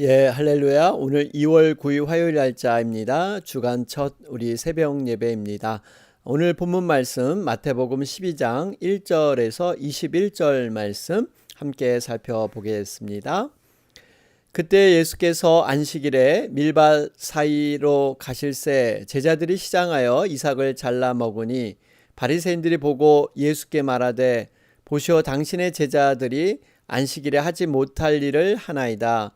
예, 할렐루야. 오늘 2월 9일 화요일 날짜입니다. 주간 첫 우리 새벽 예배입니다. 오늘 본문 말씀 마태복음 12장 1절에서 21절 말씀 함께 살펴보겠습니다. 그때 예수께서 안식일에 밀밭 사이로 가실새 제자들이 시장하여 이삭을 잘라 먹으니 바리새인들이 보고 예수께 말하되 보시오, 당신의 제자들이 안식일에 하지 못할 일을 하나이다.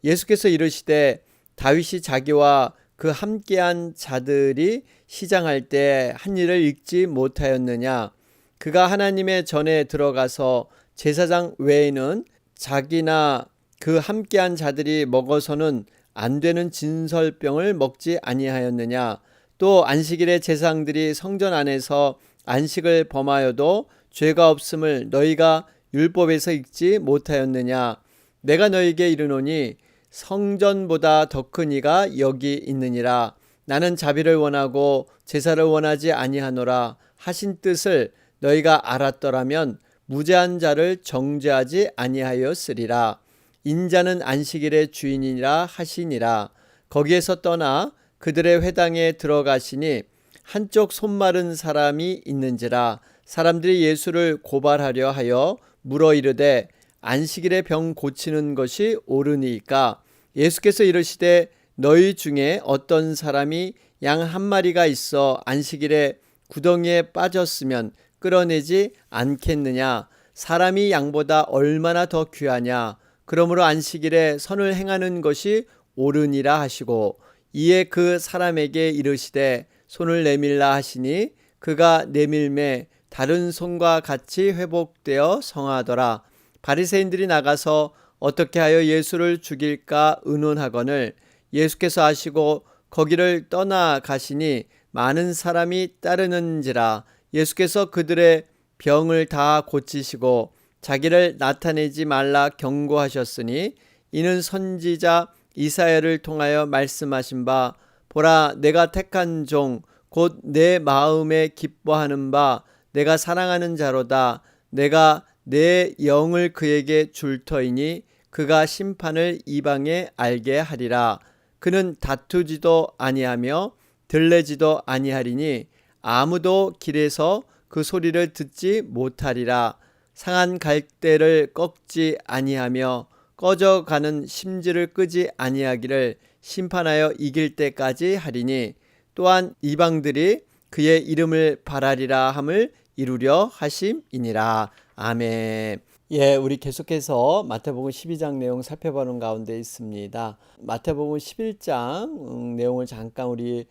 예수께서 이르시되 다윗이 자기와 그 함께한 자들이 시장할 때 한 일을 읽지 못하였느냐? 그가 하나님의 전에 들어가서 제사장 외에는 자기나 그 함께한 자들이 먹어서는 안 되는 진설병을 먹지 아니하였느냐? 또 안식일에 제사장들이 성전 안에서 안식을 범하여도 죄가 없음을 너희가 율법에서 읽지 못하였느냐? 내가 너희에게 이르노니 성전보다 더 큰 이가 여기 있느니라. 나는 자비를 원하고 제사를 원하지 아니하노라 하신 뜻을 너희가 알았더라면 무죄한 자를 정죄하지 아니하였으리라. 인자는 안식일의 주인이라 하시니라. 거기에서 떠나 그들의 회당에 들어가시니 한쪽 손 마른 사람이 있는지라. 사람들이 예수를 고발하려 하여 물어 이르되 안식일에 병 고치는 것이 옳으니까? 예수께서 이르시되 너희 중에 어떤 사람이 양 한 마리가 있어 안식일에 구덩이에 빠졌으면 끌어내지 않겠느냐? 사람이 양보다 얼마나 더 귀하냐? 그러므로 안식일에 선을 행하는 것이 옳으니라 하시고, 이에 그 사람에게 이르시되 손을 내밀라 하시니 그가 내밀매 다른 손과 같이 회복되어 성하더라. 바리새인들이 나가서 어떻게 하여 예수를 죽일까 의논하거늘 예수께서 아시고 거기를 떠나가시니 많은 사람이 따르는지라. 예수께서 그들의 병을 다 고치시고 자기를 나타내지 말라 경고하셨으니, 이는 선지자 이사야를 통하여 말씀하신 바 보라, 내가 택한 종 곧 내 마음에 기뻐하는 바 내가 사랑하는 자로다. 내가 내 영을 그에게 줄 터이니 그가 심판을 이방에 알게 하리라. 그는 다투지도 아니하며 들레지도 아니하리니 아무도 길에서 그 소리를 듣지 못하리라. 상한 갈대를 꺾지 아니하며 꺼져가는 심지를 끄지 아니하기를 심판하여 이길 때까지 하리니, 또한 이방들이 그의 이름을 바라리라 함을 이루려 하심이니라. 아멘. 예, 우리 계속해서 마태복음 12장 내용 살펴보는 가운데 있습니다. 마태복음 11장 내용을 잠깐 우리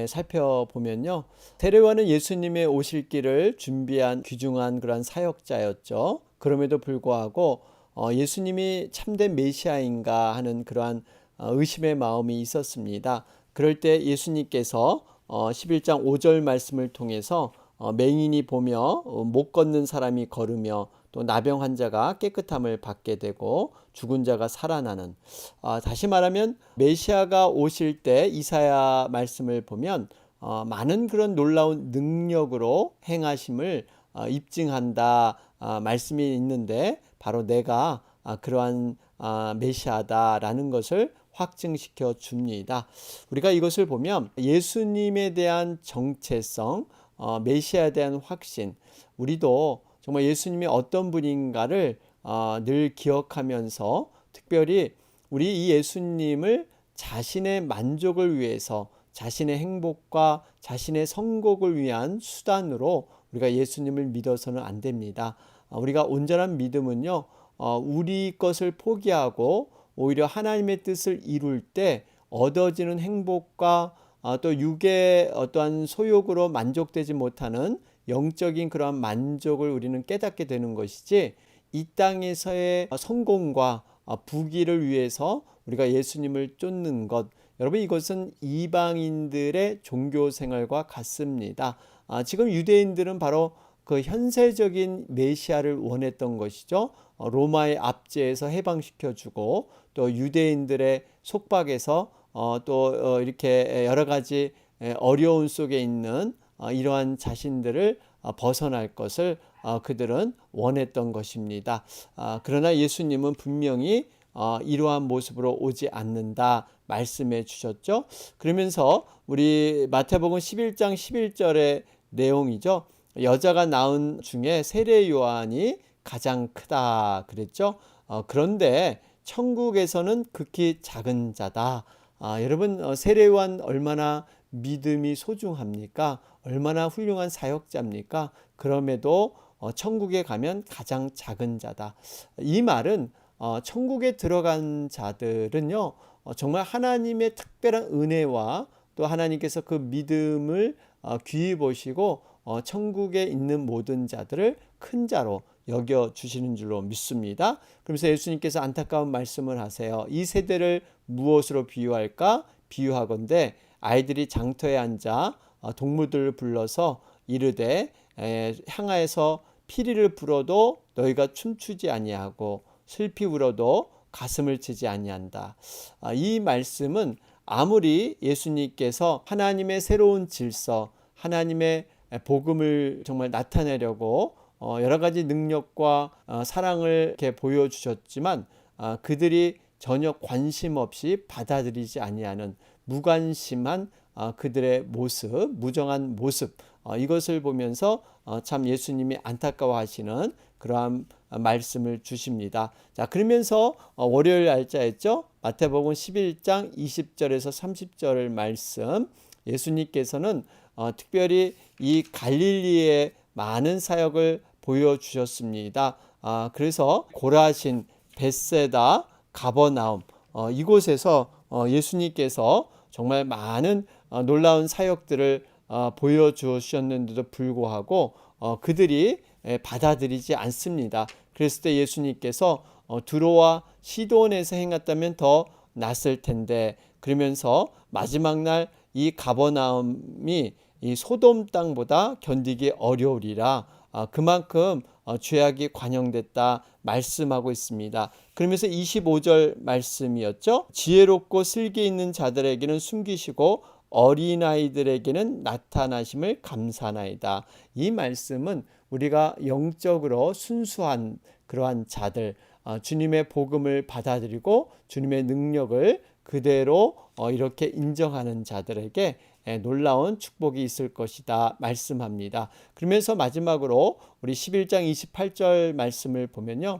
살펴보면요, 세례요한은 예수님의 오실 길을 준비한 귀중한 그런 사역자였죠. 그럼에도 불구하고 예수님이 참된 메시아인가 하는 그러한 의심의 마음이 있었습니다. 그럴 때 예수님께서 11장 5절 말씀을 통해서 맹인이 보며 못 걷는 사람이 걸으며 또 나병 환자가 깨끗함을 받게 되고 죽은 자가 살아나는, 다시 말하면 메시아가 오실 때 이사야 말씀을 보면 많은 그런 놀라운 능력으로 행하심을 입증한다 말씀이 있는데, 바로 내가 그러한 메시아다라는 것을 확증시켜 줍니다. 우리가 이것을 보면 예수님에 대한 정체성, 메시아에 대한 확신, 우리도 정말 예수님이 어떤 분인가를 늘 기억하면서, 특별히 우리 이 예수님을 자신의 만족을 위해서, 자신의 행복과 자신의 성공을 위한 수단으로 우리가 예수님을 믿어서는 안 됩니다. 우리가 온전한 믿음은요, 우리 것을 포기하고 오히려 하나님의 뜻을 이룰 때 얻어지는 행복과 또 육의 어떠한 소욕으로 만족되지 못하는 영적인 그러한 만족을 우리는 깨닫게 되는 것이지, 이 땅에서의 성공과 부귀를 위해서 우리가 예수님을 쫓는 것, 여러분, 이것은 이방인들의 종교 생활과 같습니다. 지금 유대인들은 바로 그 현세적인 메시아를 원했던 것이죠. 로마의 압제에서 해방시켜주고 또 유대인들의 속박에서 또 이렇게 여러 가지 어려운 속에 있는 이러한 자신들을 벗어날 것을 그들은 원했던 것입니다. 그러나 예수님은 분명히 이러한 모습으로 오지 않는다 말씀해 주셨죠. 그러면서 우리 마태복음 11장 11절의 내용이죠. 여자가 낳은 중에 세례 요한이 가장 크다 그랬죠. 그런데 천국에서는 극히 작은 자다. 여러분, 세례 요한 얼마나 믿음이 소중합니까? 얼마나 훌륭한 사역자입니까? 그럼에도 천국에 가면 가장 작은 자다. 이 말은 천국에 들어간 자들은요, 정말 하나님의 특별한 은혜와 또 하나님께서 그 믿음을 귀히 보시고 천국에 있는 모든 자들을 큰 자로 여겨 주시는 줄로 믿습니다. 그러면서 예수님께서 안타까운 말씀을 하세요. 이 세대를 무엇으로 비유할까? 비유하건대 아이들이 장터에 앉아 동무들을 불러서 이르되 향하에서 피리를 불어도 너희가 춤추지 아니하고 슬피 울어도 가슴을 치지 아니한다. 이 말씀은 아무리 예수님께서 하나님의 새로운 질서, 하나님의 복음을 정말 나타내려고 여러 가지 능력과 사랑을 이렇게 보여주셨지만 그들이 전혀 관심 없이 받아들이지 아니하는 무관심한 그들의 모습, 무정한 모습, 이것을 보면서 참 예수님이 안타까워하시는 그러한 말씀을 주십니다. 자, 그러면서 월요일 날짜였죠. 마태복음 11장 20절에서 30절 말씀, 예수님께서는 특별히 이 갈릴리의 많은 사역을 보여주셨습니다. 그래서 고라신, 벳세다, 가버나움 이곳에서 예수님께서 정말 많은 놀라운 사역들을 보여주셨는데도 불구하고 그들이 받아들이지 않습니다. 그랬을 때 예수님께서 두로와 시돈에서 행했다면 더 낫을 텐데, 그러면서 마지막 날 이 가버나움이 이 소돔 땅보다 견디기 어려우리라, 그만큼 죄악이 관영됐다 말씀하고 있습니다. 그러면서 25절 말씀이었죠. 지혜롭고 슬기 있는 자들에게는 숨기시고 어린아이들에게는 나타나심을 감사나이다. 이 말씀은 우리가 영적으로 순수한 그러한 자들, 주님의 복음을 받아들이고 주님의 능력을 그대로 이렇게 인정하는 자들에게 놀라운 축복이 있을 것이다 말씀합니다. 그러면서 마지막으로 우리 11장 28절 말씀을 보면요,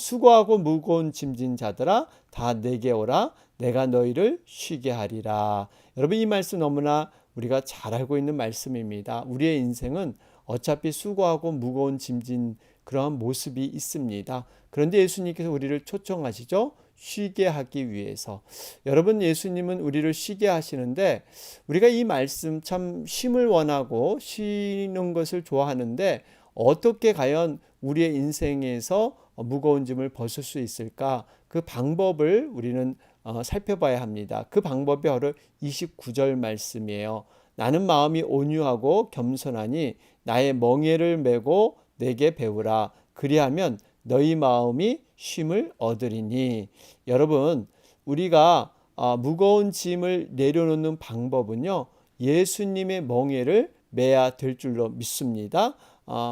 수고하고 무거운 짐진 자들아 다 내게 오라, 내가 너희를 쉬게 하리라. 여러분, 이 말씀 너무나 우리가 잘 알고 있는 말씀입니다. 우리의 인생은 어차피 수고하고 무거운 짐진 그러한 모습이 있습니다. 그런데 예수님께서 우리를 초청하시죠. 쉬게 하기 위해서. 여러분, 예수님은 우리를 쉬게 하시는데 우리가 이 말씀 참 쉼을 원하고 쉬는 것을 좋아하는데 어떻게 과연 우리의 인생에서 무거운 짐을 벗을 수 있을까? 그 방법을 우리는 살펴봐야 합니다. 그 방법이 바로 29절 말씀이에요. 나는 마음이 온유하고 겸손하니 나의 멍에를 메고 내게 배우라. 그리하면 너희 마음이 쉼을 얻으리니. 여러분, 우리가 무거운 짐을 내려놓는 방법은요, 예수님의 멍에를 매야 될 줄로 믿습니다.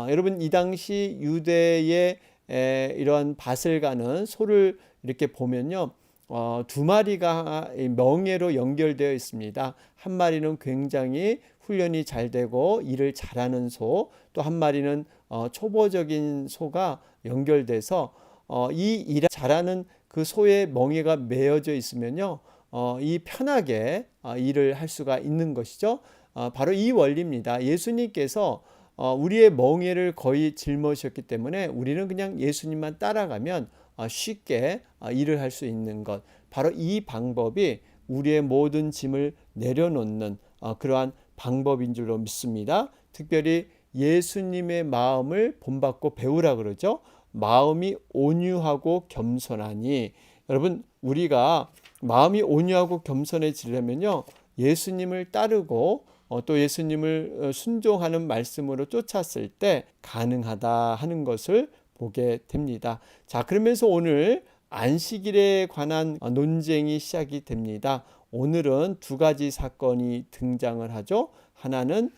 여러분, 이 당시 유대의 이러한 밭을 가는 소를 이렇게 보면요, 두 마리가 멍에로 연결되어 있습니다. 한 마리는 굉장히 훈련이 잘 되고 일을 잘하는 소, 또 한 마리는 초보적인 소가 연결돼서 이 일 잘하는 그 소의 멍에가 매어져 있으면요, 이 편하게 일을 할 수가 있는 것이죠. 바로 이 원리입니다. 예수님께서 우리의 멍에를 거의 짊어지셨기 때문에 우리는 그냥 예수님만 따라가면 쉽게 일을 할 수 있는 것, 바로 이 방법이 우리의 모든 짐을 내려놓는 그러한 방법인 줄로 믿습니다. 특별히 예수님의 마음을 본받고 배우라 그러죠. 마음이 온유하고 겸손하니. 여러분, 우리가 마음이 온유하고 겸손해지려면요, 예수님을 따르고 또 예수님을 순종하는 말씀으로 쫓았을 때 가능하다 하는 것을 보게 됩니다. 자, 그러면서 오늘 안식일에 관한 논쟁이 시작이 됩니다. 오늘은 두 가지 사건이 등장을 하죠. 하나는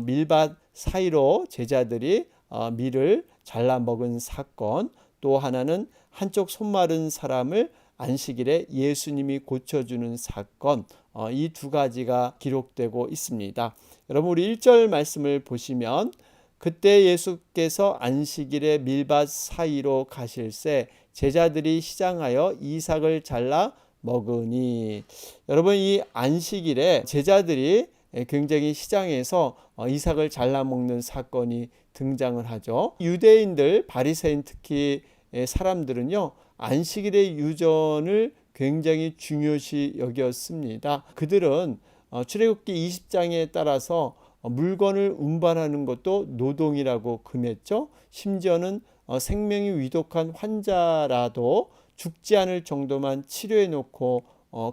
밀밭 사이로 제자들이 밀을 잘라 먹은 사건, 또 하나는 한쪽 손 마른 사람을 안식일에 예수님이 고쳐주는 사건, 이 두 가지가 기록되고 있습니다. 여러분 우리 1절 말씀을 보시면 그때 예수께서 안식일에 밀밭 사이로 가실새 제자들이 시장하여 이삭을 잘라 먹으니. 여러분 이 안식일에 제자들이 굉장히 시장에서 이삭을 잘라 먹는 사건이 등장을 하죠. 유대인들 바리새인 특히 사람들은요 안식일의 유전을 굉장히 중요시 여겼습니다. 그들은 출애굽기 20장에 따라서 물건을 운반하는 것도 노동이라고 금했죠. 심지어는 생명이 위독한 환자라도 죽지 않을 정도만 치료해 놓고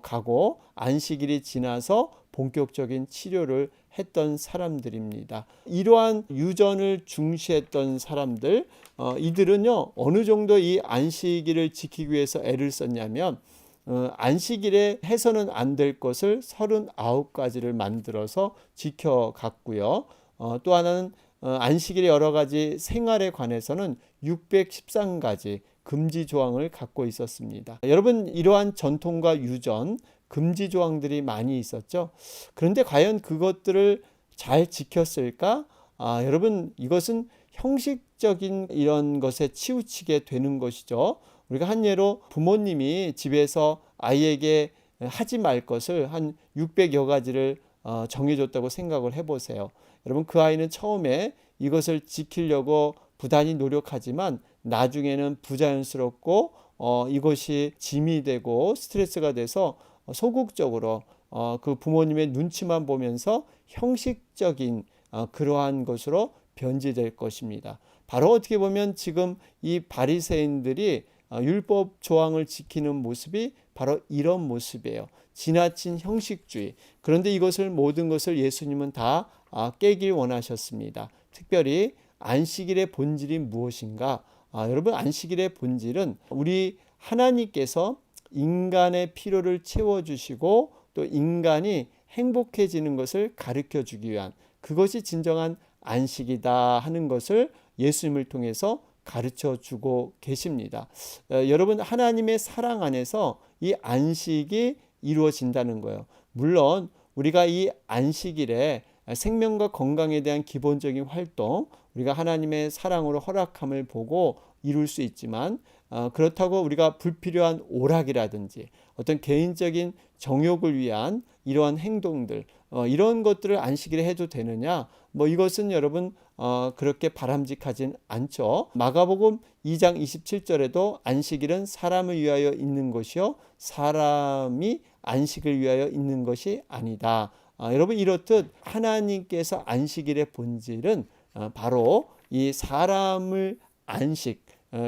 가고 안식일이 지나서 본격적인 치료를 했던 사람들입니다. 이러한 유전을 중시했던 사람들, 이들은요 어느 정도 이 안식일을 지키기 위해서 애를 썼냐면 안식일에 해서는 안 될 것을 39가지를 만들어서 지켜갔고요. 또 하나는 안식일의 여러 가지 생활에 관해서는 613가지 금지 조항을 갖고 있었습니다. 여러분 이러한 전통과 유전, 금지 조항들이 많이 있었죠. 그런데 과연 그것들을 잘 지켰을까? 여러분 이것은 형식적인 이런 것에 치우치게 되는 것이죠. 우리가 한 예로 부모님이 집에서 아이에게 하지 말 것을 한 600여 가지를 정해줬다고 생각을 해보세요. 여러분 그 아이는 처음에 이것을 지키려고 부단히 노력하지만 나중에는 부자연스럽고 이것이 짐이 되고 스트레스가 돼서 소극적으로 그 부모님의 눈치만 보면서 형식적인 그러한 것으로 변질될 것입니다. 바로 어떻게 보면 지금 이 바리새인들이 율법 조항을 지키는 모습이 바로 이런 모습이에요. 지나친 형식주의. 그런데 이것을 모든 것을 예수님은 다 깨길 원하셨습니다. 특별히 안식일의 본질이 무엇인가? 여러분 안식일의 본질은 우리 하나님께서 인간의 필요를 채워주시고 또 인간이 행복해지는 것을 가르쳐 주기 위한 그것이 진정한 안식이다 하는 것을 예수님을 통해서 가르쳐 주고 계십니다. 여러분 하나님의 사랑 안에서 이 안식이 이루어진다는 거예요. 물론 우리가 이 안식일에 생명과 건강에 대한 기본적인 활동 우리가 하나님의 사랑으로 허락함을 보고 이룰 수 있지만 그렇다고 우리가 불필요한 오락이라든지 어떤 개인적인 정욕을 위한 이러한 행동들 이런 것들을 안식일에 해도 되느냐 이것은 여러분 그렇게 바람직하진 않죠. 마가복음 2장 27절에도 안식일은 사람을 위하여 있는 것이요 사람이 안식을 위하여 있는 것이 아니다. 여러분 이렇듯 하나님께서 안식일의 본질은 바로 이 사람을 안식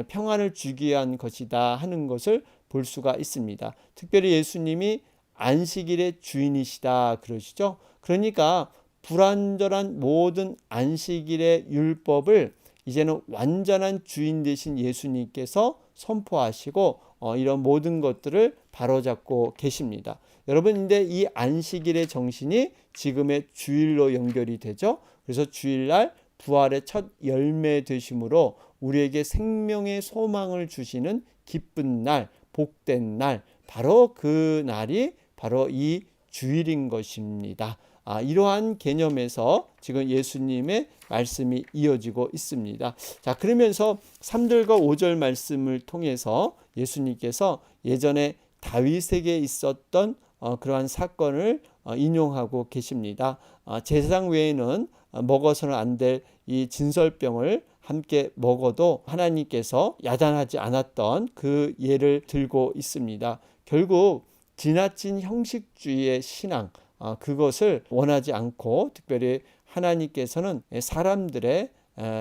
평안을 주기 위한 것이다 하는 것을 볼 수가 있습니다. 특별히 예수님이 안식일의 주인이시다 그러시죠. 그러니까 불완전한 모든 안식일의 율법을 이제는 완전한 주인 되신 예수님께서 선포하시고 이런 모든 것들을 바로잡고 계십니다. 여러분 근데 이 안식일의 정신이 지금의 주일로 연결이 되죠. 그래서 주일날 부활의 첫 열매 되심으로 우리에게 생명의 소망을 주시는 기쁜 날, 복된 날, 바로 그 날이 바로 이 주일인 것입니다. 이러한 개념에서 지금 예수님의 말씀이 이어지고 있습니다. 자, 그러면서 3절과 5절 말씀을 통해서 예수님께서 예전에 다윗에게 있었던 그러한 사건을 인용하고 계십니다. 제사장 외에는 먹어서는 안 될 이 진설병을 함께 먹어도 하나님께서 야단하지 않았던 그 예를 들고 있습니다. 결국 지나친 형식주의의 신앙 그것을 원하지 않고 특별히 하나님께서는 사람들의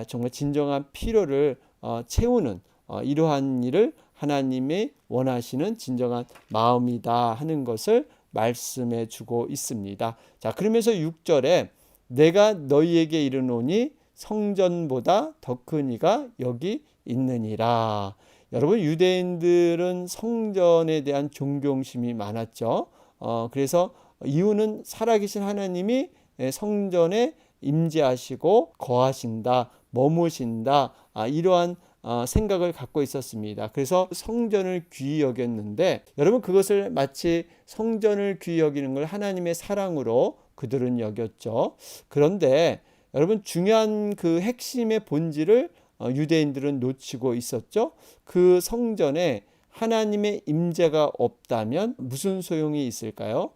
정말 진정한 필요를 채우는 이러한 일을 하나님이 원하시는 진정한 마음이다 하는 것을 말씀해 주고 있습니다. 자, 그러면서 6절에 내가 너희에게 이르노니 성전보다 더 큰 이가 여기 있느니라. 여러분 유대인들은 성전에 대한 존경심이 많았죠. 그래서 이유는 살아계신 하나님이 성전에 임재하시고 거하신다, 머무신다 이러한 생각을 갖고 있었습니다. 그래서 성전을 귀히 여겼는데 여러분 그것을 마치 성전을 귀히 여기는 걸 하나님의 사랑으로 그들은 여겼죠. 그런데 여러분 중요한 그 핵심의 본질을 유대인들은 놓치고 있었죠. 그 성전에 하나님의 임재가 없다면 무슨 소용이 있을까요?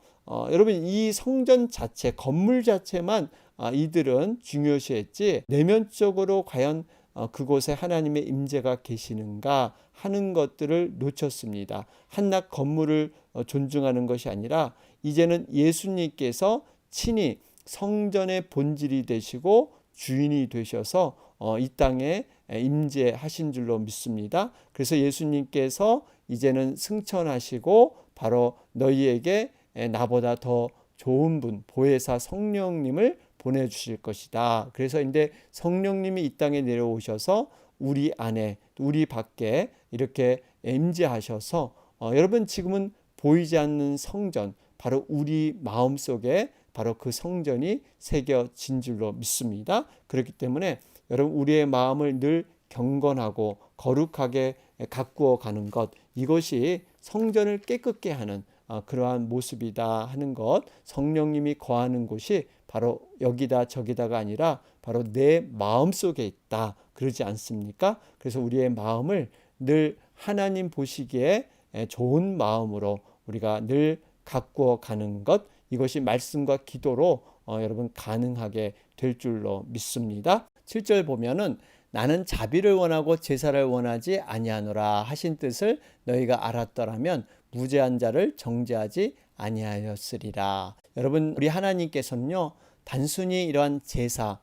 여러분 이 성전 자체, 건물 자체만 이들은 중요시했지 내면적으로 과연 그곳에 하나님의 임재가 계시는가 하는 것들을 놓쳤습니다. 한낱 건물을 존중하는 것이 아니라 이제는 예수님께서 친히 성전의 본질이 되시고 주인이 되셔서 이 땅에 임재하신 줄로 믿습니다. 그래서 예수님께서 이제는 승천하시고 바로 너희에게 나보다 더 좋은 분 보혜사 성령님을 보내주실 것이다. 그래서 이제 성령님이 이 땅에 내려오셔서 우리 안에 우리 밖에 이렇게 임재하셔서 여러분 지금은 보이지 않는 성전 바로 우리 마음속에 바로 그 성전이 새겨진 줄로 믿습니다. 그렇기 때문에 여러분 우리의 마음을 늘 경건하고 거룩하게 가꾸어 가는 것 이것이 성전을 깨끗게 하는 그러한 모습이다 하는 것 성령님이 거하는 곳이 바로 여기다 저기다가 아니라 바로 내 마음속에 있다 그러지 않습니까? 그래서 우리의 마음을 늘 하나님 보시기에 좋은 마음으로 우리가 늘 가꾸어 가는 것 이것이 말씀과 기도로 여러분 가능하게 될 줄로 믿습니다. 7절 보면은 나는 자비를 원하고 제사를 원하지 아니하노라 하신 뜻을 너희가 알았더라면 무죄한 자를 정죄하지 아니하였으리라. 여러분 우리 하나님께서는요 단순히 이러한 제사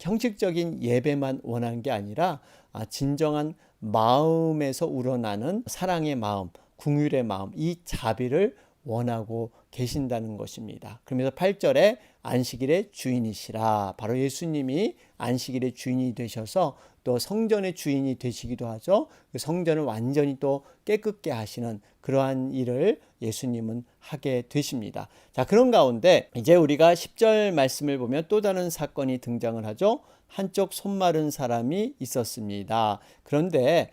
형식적인 예배만 원한 게 아니라 진정한 마음에서 우러나는 사랑의 마음 긍휼의 마음 이 자비를 원하고 계신다는 것입니다. 그러면서 8절에 안식일의 주인이시라. 바로 예수님이 안식일의 주인이 되셔서 또 성전의 주인이 되시기도 하죠. 그 성전을 완전히 또 깨끗게 하시는 그러한 일을 예수님은 하게 되십니다. 자, 그런 가운데 이제 우리가 10절 말씀을 보면 또 다른 사건이 등장을 하죠. 한쪽 손 마른 사람이 있었습니다. 그런데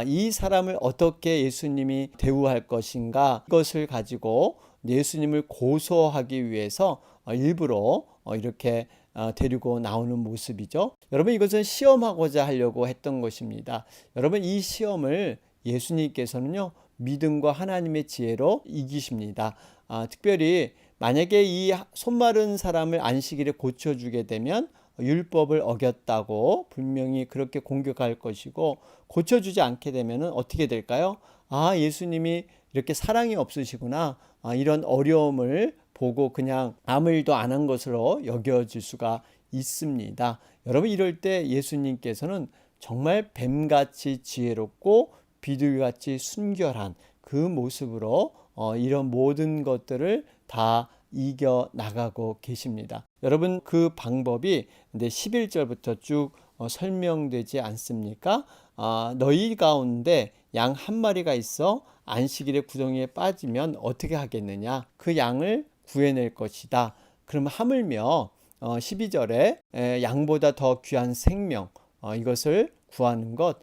이 사람을 어떻게 예수님이 대우할 것인가 이것을 가지고 예수님을 고소하기 위해서 일부러 이렇게 데리고 나오는 모습이죠. 여러분 이것은 시험하고자 하려고 했던 것입니다. 여러분 이 시험을 예수님께서는요 믿음과 하나님의 지혜로 이기십니다. 특별히 만약에 이 손 마른 사람을 안식일에 고쳐주게 되면 율법을 어겼다고 분명히 그렇게 공격할 것이고 고쳐주지 않게 되면 어떻게 될까요? 예수님이 이렇게 사랑이 없으시구나. 이런 어려움을 보고 그냥 아무 일도 안 한 것으로 여겨질 수가 있습니다. 여러분 이럴 때 예수님께서는 정말 뱀같이 지혜롭고 비둘기같이 순결한 그 모습으로 이런 모든 것들을 다 이겨 나가고 계십니다. 여러분 그 방법이 11절부터 쭉 설명되지 않습니까? 너희 가운데 양 한 마리가 있어 안식일에 구덩이에 빠지면 어떻게 하겠느냐? 그 양을 구해낼 것이다. 그럼 하물며 12절에 양보다 더 귀한 생명 이것을 구하는 것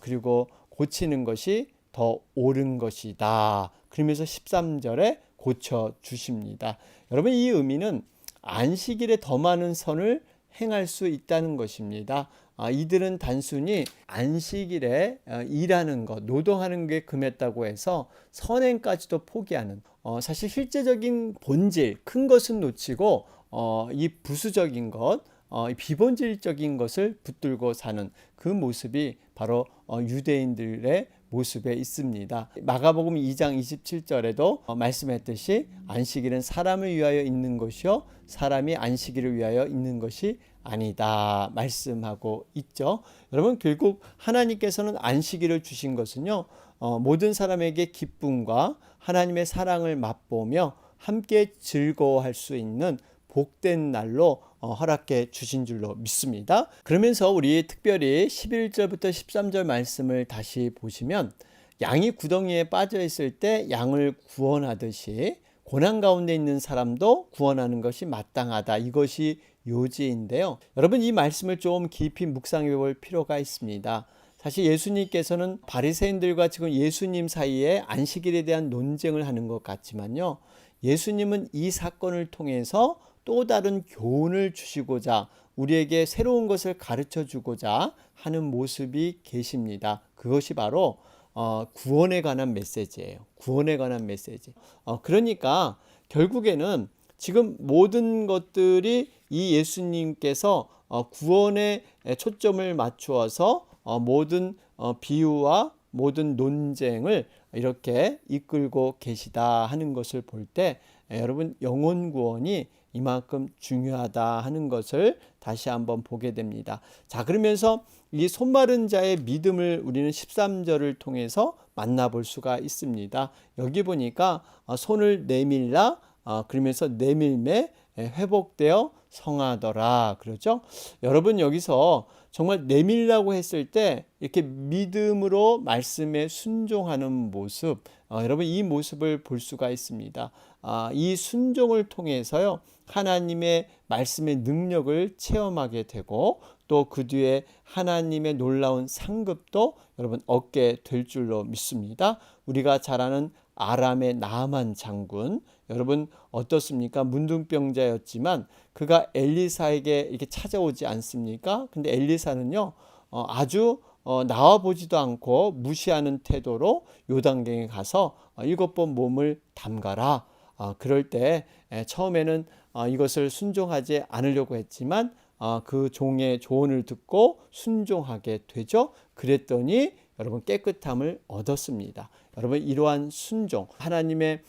그리고 고치는 것이 더 옳은 것이다. 그러면서 13절에 고쳐주십니다. 여러분 이 의미는 안식일에 더 많은 선을 행할 수 있다는 것입니다. 이들은 단순히 안식일에 일하는 것, 노동하는 게 금했다고 해서 선행까지도 포기하는 사실 실제적인 본질, 큰 것은 놓치고 이 부수적인 것, 비본질적인 것을 붙들고 사는 그 모습이 바로 유대인들의 모습에 있습니다. 마가복음 2장 27절에도 말씀했듯이 안식일은 사람을 위하여 있는 것이요 사람이 안식일을 위하여 있는 것이 아니다 말씀하고 있죠. 여러분 결국 하나님께서는 안식일을 주신 것은요 모든 사람에게 기쁨과 하나님의 사랑을 맛보며 함께 즐거워할 수 있는 복된 날로 허락해 주신 줄로 믿습니다. 그러면서 우리 특별히 11절부터 13절 말씀을 다시 보시면 양이 구덩이에 빠져 있을 때 양을 구원하듯이 고난 가운데 있는 사람도 구원하는 것이 마땅하다. 이것이 요지인데요. 여러분 이 말씀을 좀 깊이 묵상해 볼 필요가 있습니다. 사실 예수님께서는 바리새인들과 지금 예수님 사이에 안식일에 대한 논쟁을 하는 것 같지만요. 예수님은 이 사건을 통해서 또 다른 교훈을 주시고자 우리에게 새로운 것을 가르쳐 주고자 하는 모습이 계십니다. 그것이 바로 구원에 관한 메시지예요. 구원에 관한 메시지. 그러니까 결국에는 지금 모든 것들이 이 예수님께서 구원에 초점을 맞추어서 모든 비유와 모든 논쟁을 이렇게 이끌고 계시다 하는 것을 볼 때 여러분 영혼 구원이 이만큼 중요하다 하는 것을 다시 한번 보게 됩니다. 자, 그러면서 이 손마른 자의 믿음을 우리는 13절을 통해서 만나볼 수가 있습니다. 여기 보니까 손을 내밀라 그러면서 내밀매 회복되어 성하더라 그러죠. 여러분 여기서 정말 내밀라고 했을 때 이렇게 믿음으로 말씀에 순종하는 모습, 여러분 이 모습을 볼 수가 있습니다. 이 순종을 통해서요 하나님의 말씀의 능력을 체험하게 되고 또 그 뒤에 하나님의 놀라운 상급도 여러분 얻게 될 줄로 믿습니다. 우리가 잘 아는 아람의 나아만 장군, 여러분 어떻습니까? 문둥병자였지만 그가 엘리사에게 이렇게 찾아오지 않습니까? 근데 엘리사는요 아주 나와보지도 않고 무시하는 태도로 요단강에 가서 7번 몸을 담가라. 그럴 때 처음에는 이것을 순종하지 않으려고 했지만 그 종의 조언을 듣고 순종하게 되죠. 그랬더니 여러분 깨끗함을 얻었습니다. 여러분 이러한 순종, 하나님의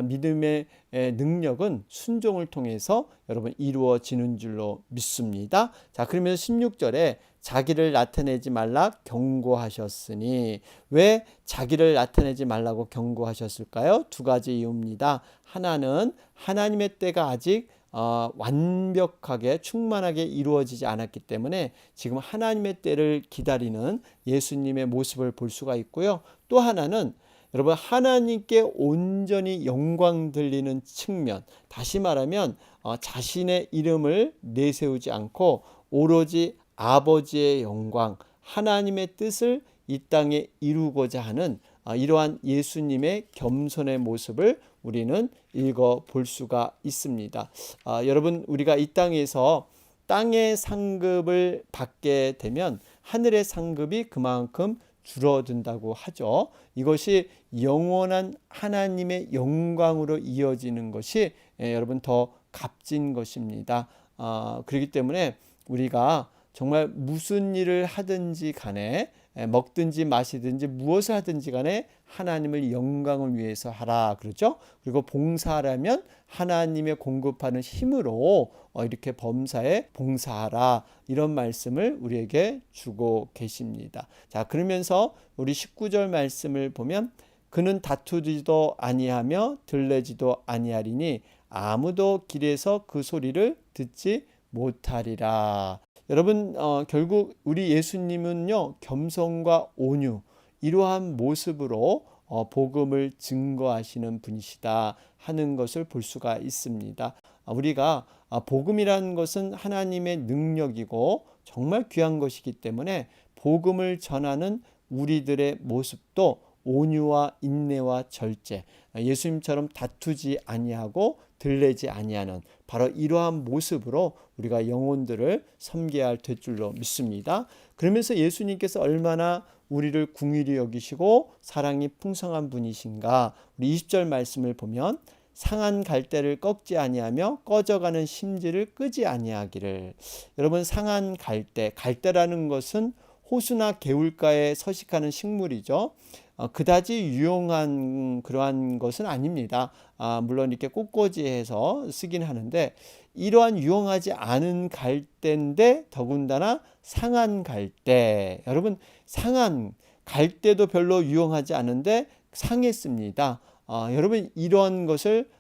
믿음의 능력은 순종을 통해서 여러분 이루어지는 줄로 믿습니다. 자, 그러면 16절에 자기를 나타내지 말라 경고하셨으니, 왜 자기를 나타내지 말라고 경고하셨을까요? 두 가지 이유입니다. 하나는 하나님의 때가 아직 완벽하게 충만하게 이루어지지 않았기 때문에 지금 하나님의 때를 기다리는 예수님의 모습을 볼 수가 있고요. 또 하나는 여러분 하나님께 온전히 영광 돌리는 측면, 다시 말하면 자신의 이름을 내세우지 않고 오로지 아버지의 영광, 하나님의 뜻을 이 땅에 이루고자 하는 이러한 예수님의 겸손의 모습을 우리는 읽어 볼 수가 있습니다. 여러분 우리가 이 땅에서 땅의 상급을 받게 되면 하늘의 상급이 그만큼 줄어든다고 하죠. 이것이 영원한 하나님의 영광으로 이어지는 것이 여러분 더 값진 것입니다. 그렇기 때문에 우리가 정말 무슨 일을 하든지 간에 먹든지 마시든지 무엇을 하든지 간에 하나님을 영광을 위해서 하라 그러죠. 그리고 봉사하려면 하나님의 공급하는 힘으로 이렇게 범사에 봉사하라, 이런 말씀을 우리에게 주고 계십니다. 자, 그러면서 우리 19절 말씀을 보면 그는 다투지도 아니하며 들레지도 아니하리니 아무도 길에서 그 소리를 듣지 못하리라. 여러분 결국 우리 예수님은요 겸손과 온유, 이러한 모습으로 복음을 증거하시는 분이시다 하는 것을 볼 수가 있습니다. 우리가 복음이라는 것은 하나님의 능력이고 정말 귀한 것이기 때문에 복음을 전하는 우리들의 모습도 온유와 인내와 절제, 예수님처럼 다투지 아니하고 들레지 아니하는 바로 이러한 모습으로 우리가 영혼들을 섬겨야 할 줄로 믿습니다. 그러면서 예수님께서 얼마나 우리를 긍휼히 여기시고 사랑이 풍성한 분이신가, 우리 20절 말씀을 보면 상한 갈대를 꺾지 아니하며 꺼져가는 심지를 끄지 아니하기를. 여러분 상한 갈대, 갈대라는 것은 호수나 개울가에 서식하는 식물이죠. 그다지 유용한 그러한 것은 아닙니다. 물론 이렇게 꽃꽂이해서 쓰긴 하는데 이러한 유용하지 않은 갈대인데 더군다나 상한 갈대. 여러분 상한 갈대도 별로 유용하지 않은데 상했습니다. 여러분 이러한 것을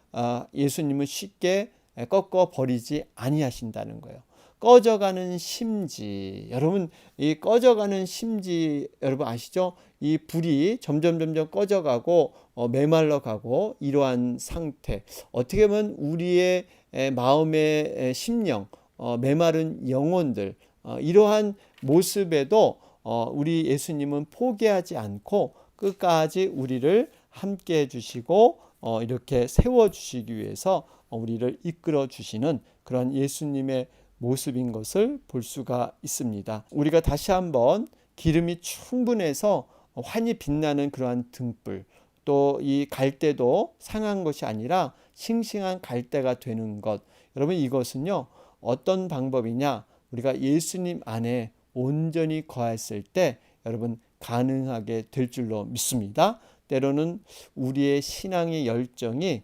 예수님은 쉽게 꺾어 버리지 아니하신다는 거예요. 꺼져가는 심지, 여러분 이 꺼져가는 심지 여러분 아시죠? 이 불이 점점 꺼져가고 메말라가고 이러한 상태, 어떻게 보면 우리의 마음의 심령, 메마른 영혼들, 이러한 모습에도 우리 예수님은 포기하지 않고 끝까지 우리를 함께 해주시고 이렇게 세워주시기 위해서 우리를 이끌어 주시는 그런 예수님의 모습인 것을 볼 수가 있습니다. 우리가 다시 한번 기름이 충분해서 환히 빛나는 그러한 등불, 또 이 갈대도 상한 것이 아니라 싱싱한 갈대가 되는 것, 여러분 이것은요 어떤 방법이냐, 우리가 예수님 안에 온전히 거했을 때 여러분 가능하게 될 줄로 믿습니다. 때로는 우리의 신앙의 열정이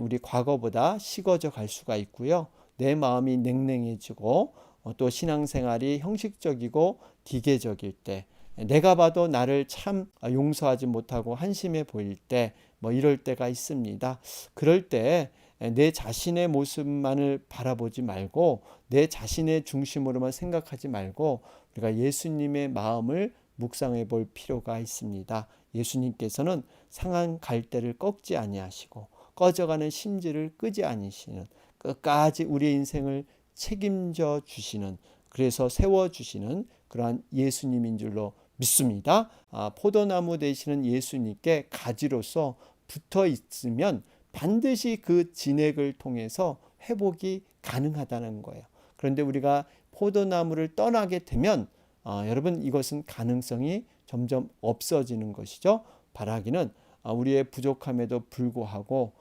우리 과거보다 식어져 갈 수가 있고요. 내 마음이 냉랭해지고 또 신앙생활이 형식적이고 기계적일 때, 내가 봐도 나를 참 용서하지 못하고 한심해 보일 때, 이럴 때가 있습니다. 그럴 때 내 자신의 모습만을 바라보지 말고 내 자신의 중심으로만 생각하지 말고 우리가 예수님의 마음을 묵상해 볼 필요가 있습니다. 예수님께서는 상한 갈대를 꺾지 아니하시고 꺼져가는 심지를 끄지 아니시는, 끝까지 우리의 인생을 책임져 주시는, 그래서 세워주시는 그러한 예수님인 줄로 믿습니다. 포도나무 되시는 예수님께 가지로서 붙어 있으면 반드시 그 진액을 통해서 회복이 가능하다는 거예요. 그런데 우리가 포도나무를 떠나게 되면 여러분 이것은 가능성이 점점 없어지는 것이죠. 바라기는 우리의 부족함에도 불구하고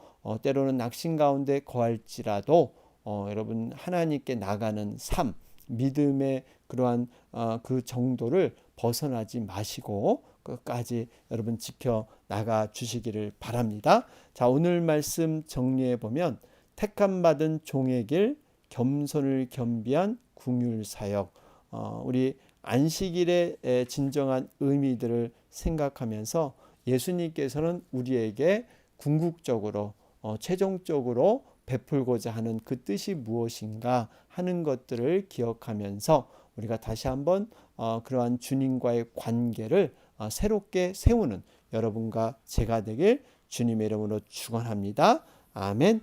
때로는 낙심 가운데 거할지라도 여러분 하나님께 나가는 삶, 믿음의 그러한 그 정도를 벗어나지 마시고 끝까지 여러분 지켜 나가 주시기를 바랍니다. 자, 오늘 말씀 정리해 보면 택함 받은 종의 길, 겸손을 겸비한 궁율 사역, 우리 안식일의 진정한 의미들을 생각하면서 예수님께서는 우리에게 궁극적으로 최종적으로 베풀고자 하는 그 뜻이 무엇인가 하는 것들을 기억하면서 우리가 다시 한번 그러한 주님과의 관계를 새롭게 세우는 여러분과 제가 되길 주님의 이름으로 축원합니다. 아멘.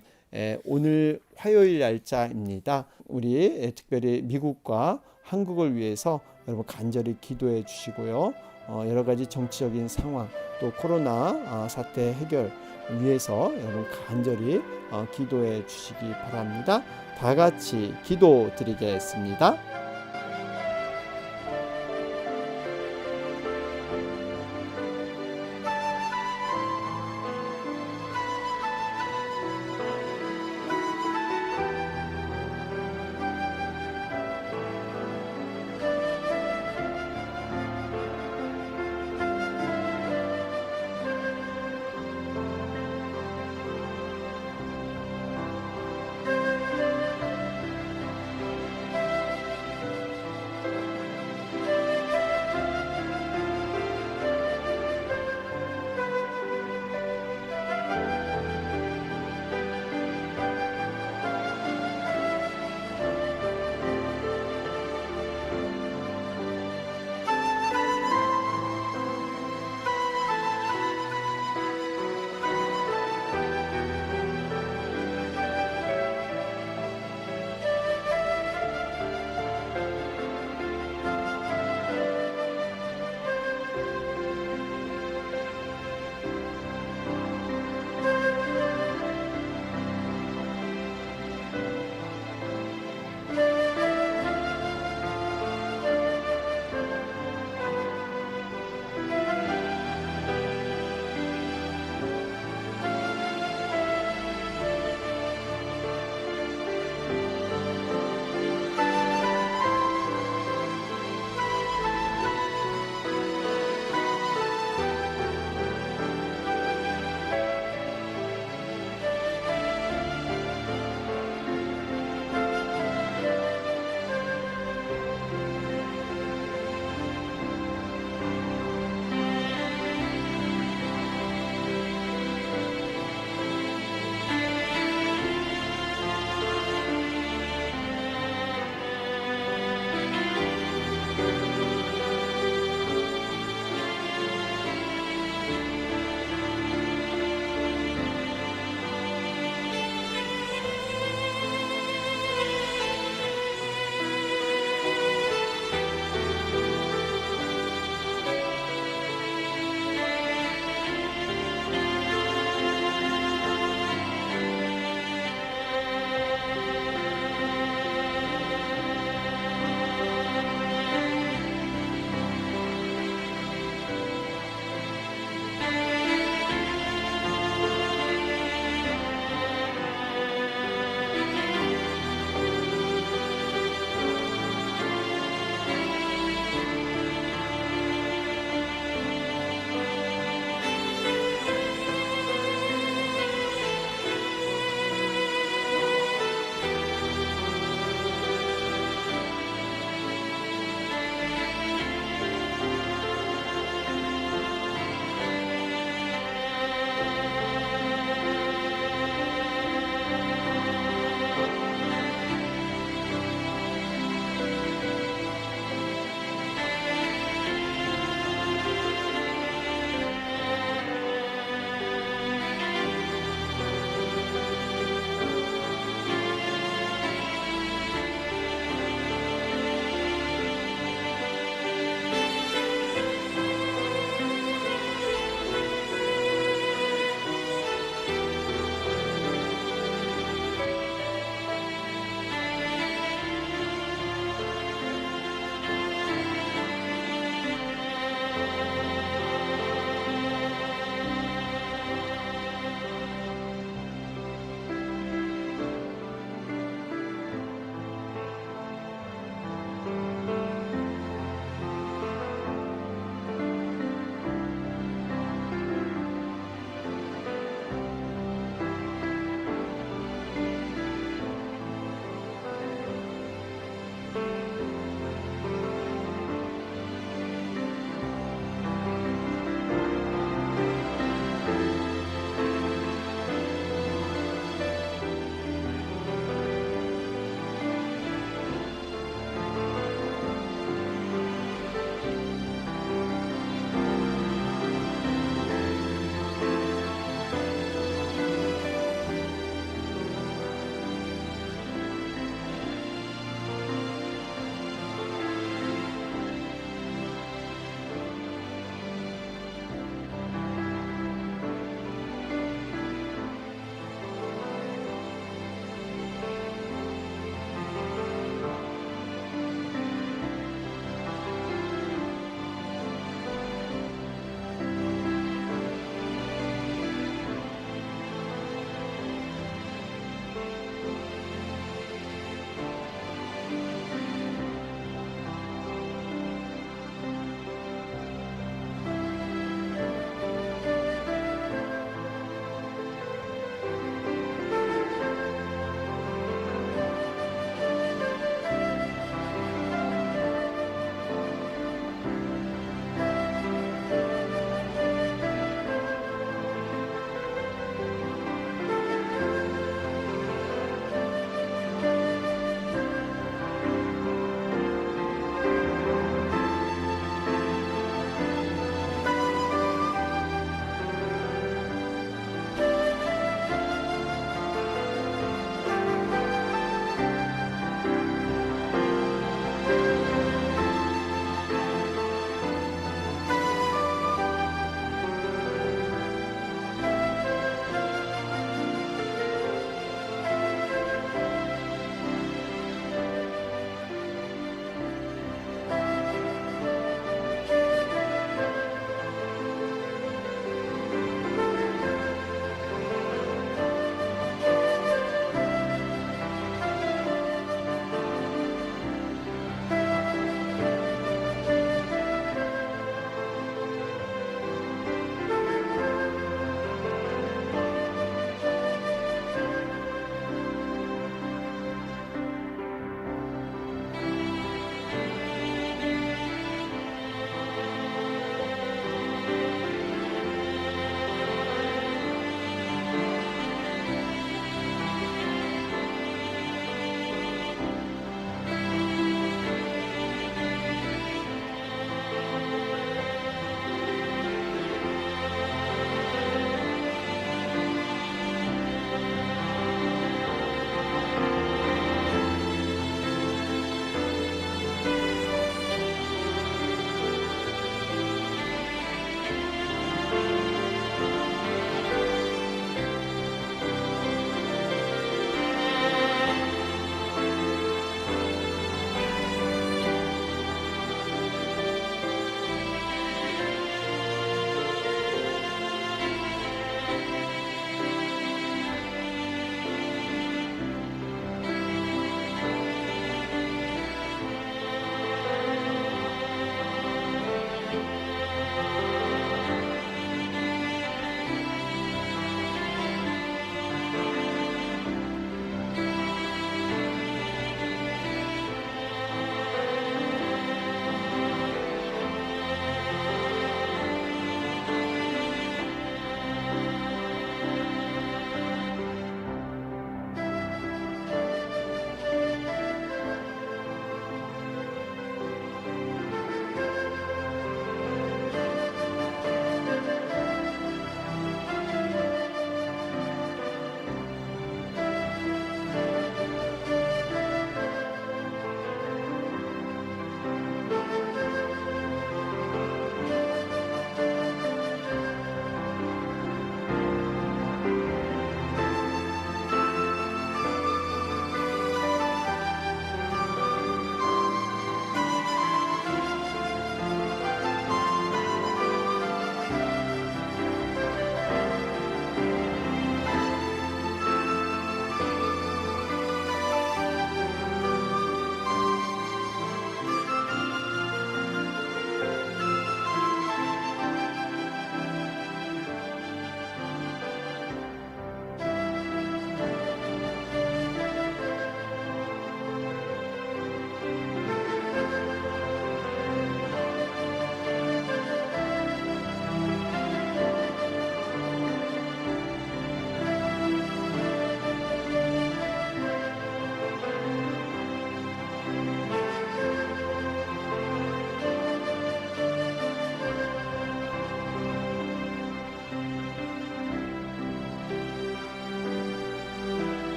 오늘 화요일 날짜입니다. 우리 특별히 미국과 한국을 위해서 여러분 간절히 기도해 주시고요. 여러 가지 정치적인 상황, 또 코로나 사태 해결 위해서 여러분 간절히 기도해 주시기 바랍니다. 다 같이 기도 드리겠습니다.